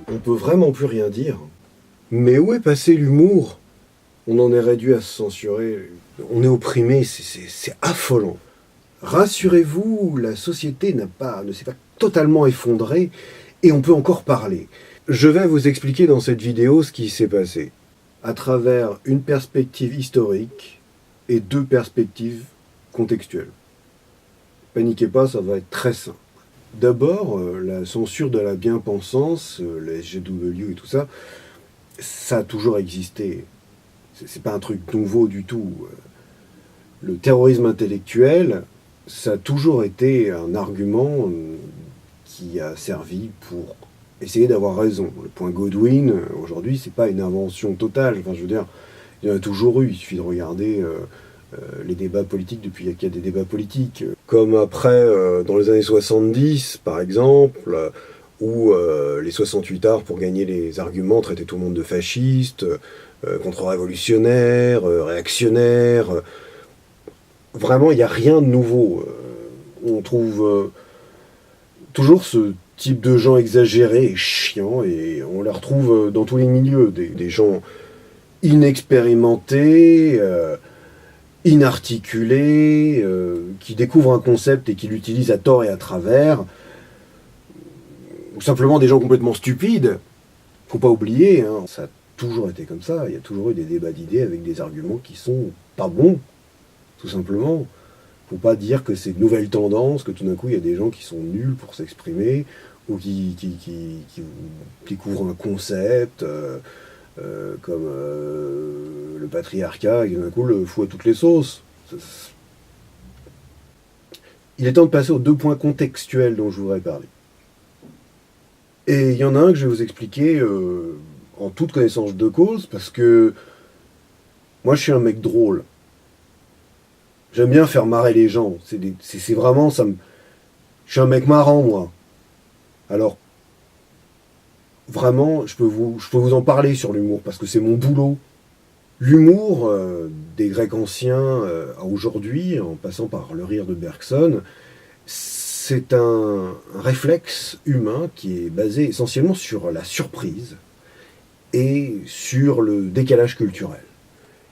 On peut vraiment plus rien dire. Mais où est passé l'humour? On en est réduit à se censurer. On est opprimé, c'est affolant. Rassurez-vous, la société ne s'est pas totalement effondrée et on peut encore parler. Je vais vous expliquer dans cette vidéo ce qui s'est passé, à travers une perspective historique et deux perspectives contextuelles. Paniquez pas, ça va être très simple. D'abord, la censure de la bien-pensance, la SJW et tout ça, ça a toujours existé. C'est pas un truc nouveau du tout. Le terrorisme intellectuel, ça a toujours été un argument qui a servi pour essayer d'avoir raison. Le point Godwin, aujourd'hui, c'est pas une invention totale. Enfin, je veux dire, il y en a toujours eu. Il suffit de regarder les débats politiques depuis qu'il y a des débats politiques. Comme après, dans les années 70, par exemple, où les 68 arts, pour gagner les arguments, traitaient tout le monde de fasciste, contre-révolutionnaire, réactionnaire. Vraiment, il n'y a rien de nouveau. On trouve toujours ce type de gens exagérés et chiants, et on les retrouve dans tous les milieux. Des gens inexpérimentés, inarticulés, qui découvrent un concept et qui l'utilisent à tort et à travers, ou simplement des gens complètement stupides. Faut pas oublier, hein, ça a toujours été comme ça. Il y a toujours eu des débats d'idées avec des arguments qui sont pas bons, tout simplement. Faut pas dire que c'est une nouvelle tendance, que tout d'un coup il y a des gens qui sont nuls pour s'exprimer, ou qui découvrent un concept comme le patriarcat, et qui d'un coup le fout à toutes les sauces. Il est temps de passer aux deux points contextuels dont je voudrais parler. Et il y en a un que je vais vous expliquer en toute connaissance de cause, parce que moi je suis un mec drôle. J'aime bien faire marrer les gens. C'est vraiment ça. Je suis un mec marrant, moi. Alors, vraiment, je peux vous en parler sur l'humour, parce que c'est mon boulot. L'humour, des Grecs anciens à aujourd'hui, en passant par le rire de Bergson, c'est un réflexe humain qui est basé essentiellement sur la surprise et sur le décalage culturel.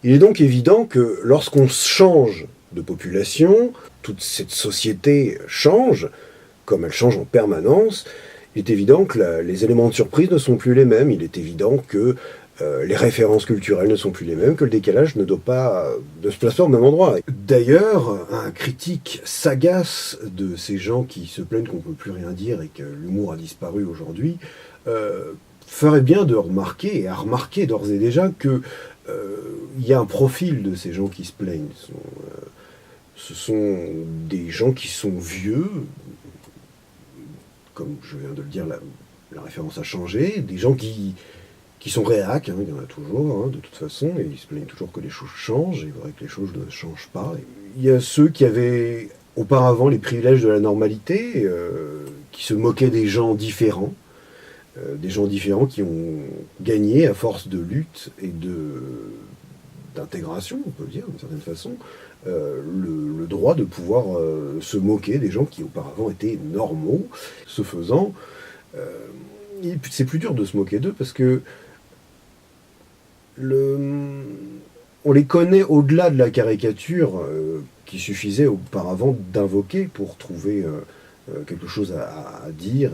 Il est donc évident que lorsqu'on change de population, toute cette société change, comme elle change en permanence, il est évident que les éléments de surprise ne sont plus les mêmes, il est évident que les références culturelles ne sont plus les mêmes, que le décalage ne se place pas au même endroit. D'ailleurs, un critique sagace de ces gens qui se plaignent qu'on ne peut plus rien dire et que l'humour a disparu aujourd'hui, ferait bien de remarquer, et à remarquer d'ores et déjà, que il y a un profil de ces gens qui se plaignent. Ce sont des gens qui sont vieux, comme je viens de le dire, la référence a changé, des gens qui sont réacs, hein, il y en a toujours, hein, de toute façon, et ils se plaignent toujours que les choses changent, et il est vrai que les choses ne changent pas. Il y a ceux qui avaient auparavant les privilèges de la normalité, qui se moquaient des gens différents qui ont gagné à force de lutte et d'intégration, on peut le dire d'une certaine façon, le droit de pouvoir se moquer des gens qui auparavant étaient normaux. Ce faisant, c'est plus dur de se moquer d'eux parce que on les connaît au-delà de la caricature qui suffisait auparavant d'invoquer pour trouver quelque chose à dire,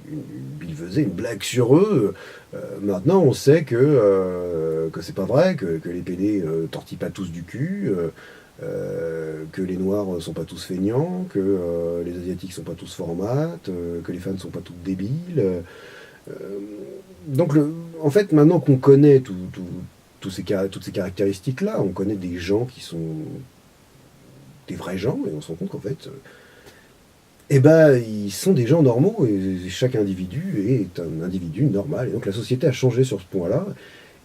une billevesée, une blague sur eux. Maintenant, on sait que c'est pas vrai, que les PD tortillent pas tous du cul, que les Noirs sont pas tous feignants, que les Asiatiques sont pas tous formates, que les femmes sont pas toutes débiles. Donc, en fait, maintenant qu'on connaît toutes ces caractéristiques-là, on connaît des gens qui sont des vrais gens, et on se rend compte qu'en fait, ils sont des gens normaux, et chaque individu est un individu normal. Et donc la société a changé sur ce point-là,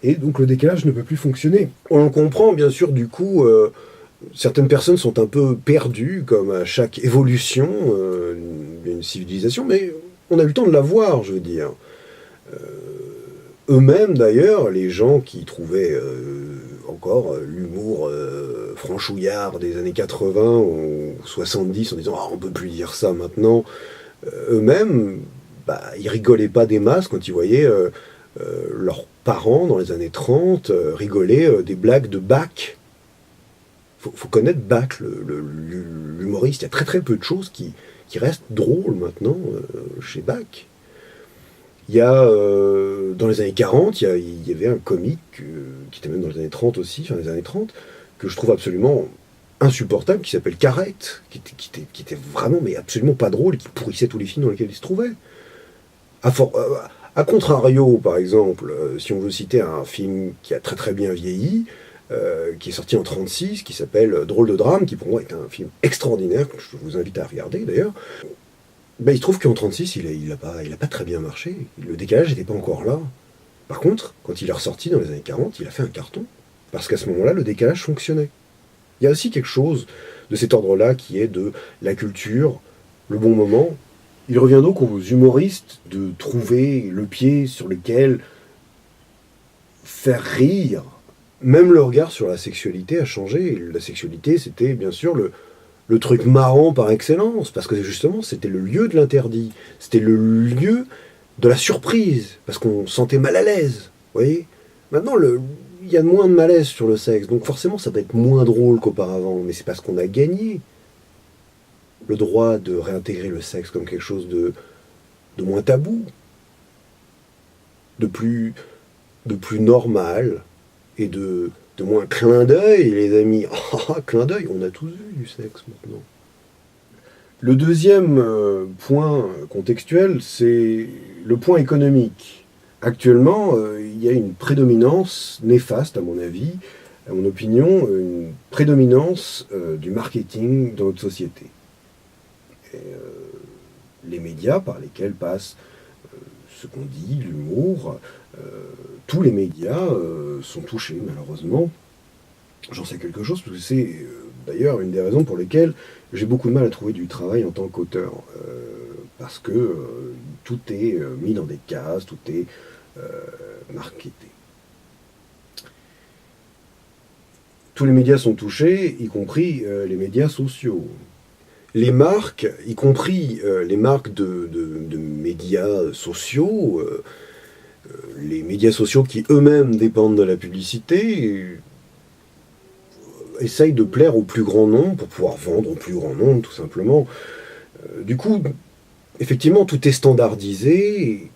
et donc le décalage ne peut plus fonctionner. On comprend, bien sûr, du coup, certaines personnes sont un peu perdues, comme à chaque évolution d'une civilisation, mais on a eu le temps de la voir, je veux dire. Eux-mêmes, d'ailleurs, les gens qui trouvaient encore l'humour franchouillards des années 80 ou 70 en disant « Ah, on peut plus dire ça maintenant », eux-mêmes, ils rigolaient pas des masses quand ils voyaient leurs parents, dans les années 30, rigoler des blagues de Bach. Faut connaître Bach, l'humoriste. Il y a très très peu de choses qui restent drôles maintenant chez Bach. Il y a, dans les années 40, il y avait un comique, qui était même dans les années 30 aussi, enfin les années 30, que je trouve absolument insupportable, qui s'appelle Carrette, qui était vraiment, mais absolument pas drôle, et qui pourrissait tous les films dans lesquels il se trouvait. A contrario, par exemple, si on veut citer un film qui a très très bien vieilli, qui est sorti en 1936, qui s'appelle Drôle de drame, qui pour moi est un film extraordinaire, que je vous invite à regarder d'ailleurs. Il se trouve qu'en 1936, il a pas très bien marché. Le décalage n'était pas encore là. Par contre, quand il est ressorti dans les années 40, il a fait un carton. Parce qu'à ce moment-là, le décalage fonctionnait. Il y a aussi quelque chose de cet ordre-là qui est de la culture, le bon moment. Il revient donc aux humoristes de trouver le pied sur lequel faire rire. Même le regard sur la sexualité a changé. La sexualité, c'était bien sûr le truc marrant par excellence, parce que justement, c'était le lieu de l'interdit. C'était le lieu de la surprise, parce qu'on se sentait mal à l'aise. Vous voyez ? Maintenant, il y a moins de malaise sur le sexe, donc forcément, ça va être moins drôle qu'auparavant, mais c'est parce qu'on a gagné le droit de réintégrer le sexe comme quelque chose de moins tabou, de plus normal, et de moins clin d'œil, les amis. Ah, clin d'œil, on a tous vu du sexe maintenant. Le deuxième point contextuel, c'est le point économique. Actuellement, il y a une prédominance néfaste, à mon avis, à mon opinion, une prédominance du marketing dans notre société. Et, les médias par lesquels passe ce qu'on dit, l'humour, tous les médias sont touchés, malheureusement. J'en sais quelque chose, parce que c'est d'ailleurs une des raisons pour lesquelles j'ai beaucoup de mal à trouver du travail en tant qu'auteur. Parce que tout est mis dans des cases, tout est marketé. Tous les médias sont touchés, y compris les médias sociaux. Les marques, y compris les marques de médias sociaux, les médias sociaux qui eux-mêmes dépendent de la publicité, essayent de plaire au plus grand nombre pour pouvoir vendre au plus grand nombre, tout simplement. Du coup, effectivement, tout est standardisé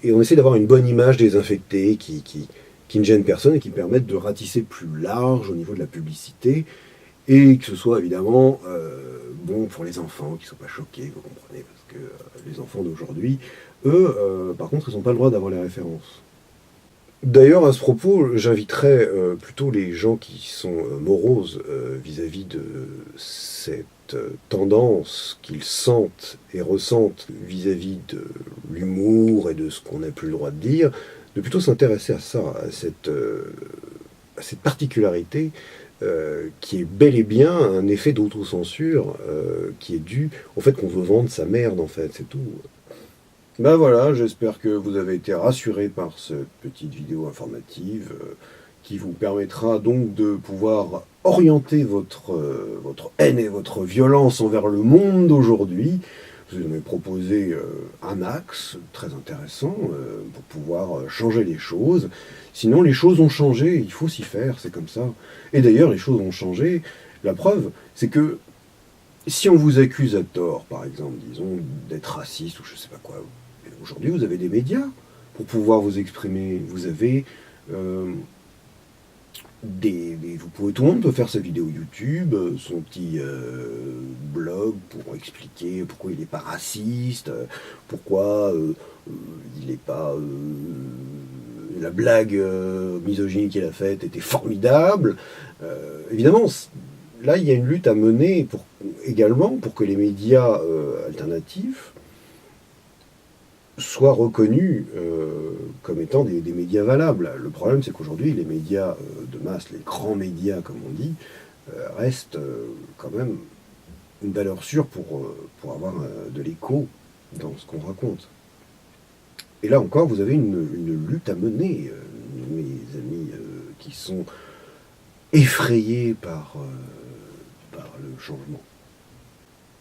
et on essaie d'avoir une bonne image désinfectée qui ne gêne personne et qui permettent de ratisser plus large au niveau de la publicité et que ce soit évidemment bon pour les enfants, qui ne sont pas choqués, vous comprenez, parce que les enfants d'aujourd'hui, eux, par contre, ils n'ont pas le droit d'avoir les références. D'ailleurs, à ce propos, j'inviterais plutôt les gens qui sont moroses vis-à-vis de cette tendance qu'ils sentent et ressentent vis-à-vis de l'humour et de ce qu'on n'a plus le droit de dire, de plutôt s'intéresser à ça, à cette particularité qui est bel et bien un effet d'autocensure qui est dû au fait qu'on veut vendre sa merde, en fait, c'est tout. Ben voilà, j'espère que vous avez été rassurés par cette petite vidéo informative qui vous permettra donc de pouvoir orienter votre haine et votre violence envers le monde d'aujourd'hui. Je vous ai proposé un axe très intéressant pour pouvoir changer les choses. Sinon, les choses ont changé, il faut s'y faire, c'est comme ça. Et d'ailleurs, les choses ont changé. La preuve, c'est que si on vous accuse à tort, par exemple, disons, d'être raciste ou je sais pas quoi, aujourd'hui, vous avez des médias pour pouvoir vous exprimer. Vous avez tout le monde peut faire sa vidéo YouTube, son petit blog pour expliquer pourquoi il n'est pas raciste, pourquoi il n'est pas... la blague misogyne qu'il a faite était formidable. Évidemment, là, il y a une lutte à mener également pour que les médias alternatifs soient reconnus comme étant des médias valables. Le problème, c'est qu'aujourd'hui, les médias de masse, les grands médias, comme on dit, restent quand même une valeur sûre pour avoir de l'écho dans ce qu'on raconte. Et là encore, vous avez une lutte à mener, mes amis, qui sont effrayés par le changement.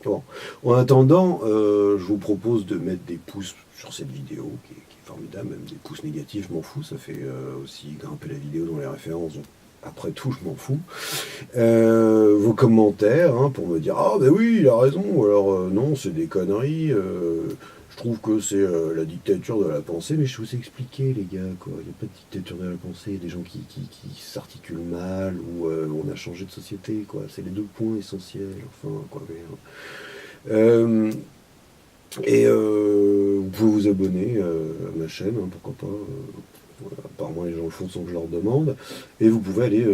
Bon. En attendant, je vous propose de mettre des pouces sur cette vidéo qui est formidable, même des pouces négatifs, je m'en fous, ça fait aussi grimper la vidéo dans les références, donc après tout, je m'en fous. Vos commentaires, hein, pour me dire «Ah ben oui, il a raison», ou alors «Non, c'est des conneries, je trouve que c'est la dictature de la pensée», mais je vous ai expliqué, les gars, quoi. Il n'y a pas de dictature de la pensée, il y a des gens qui s'articulent mal, ou on a changé de société, quoi. C'est les deux points essentiels, enfin, quoi. Mais, vous pouvez vous abonner à ma chaîne, hein, pourquoi pas. Voilà, apparemment les gens le font sans que je leur demande. Et vous pouvez aller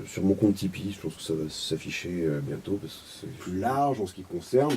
sur mon compte Tipeee, je pense que ça va s'afficher bientôt parce que c'est plus large en ce qui concerne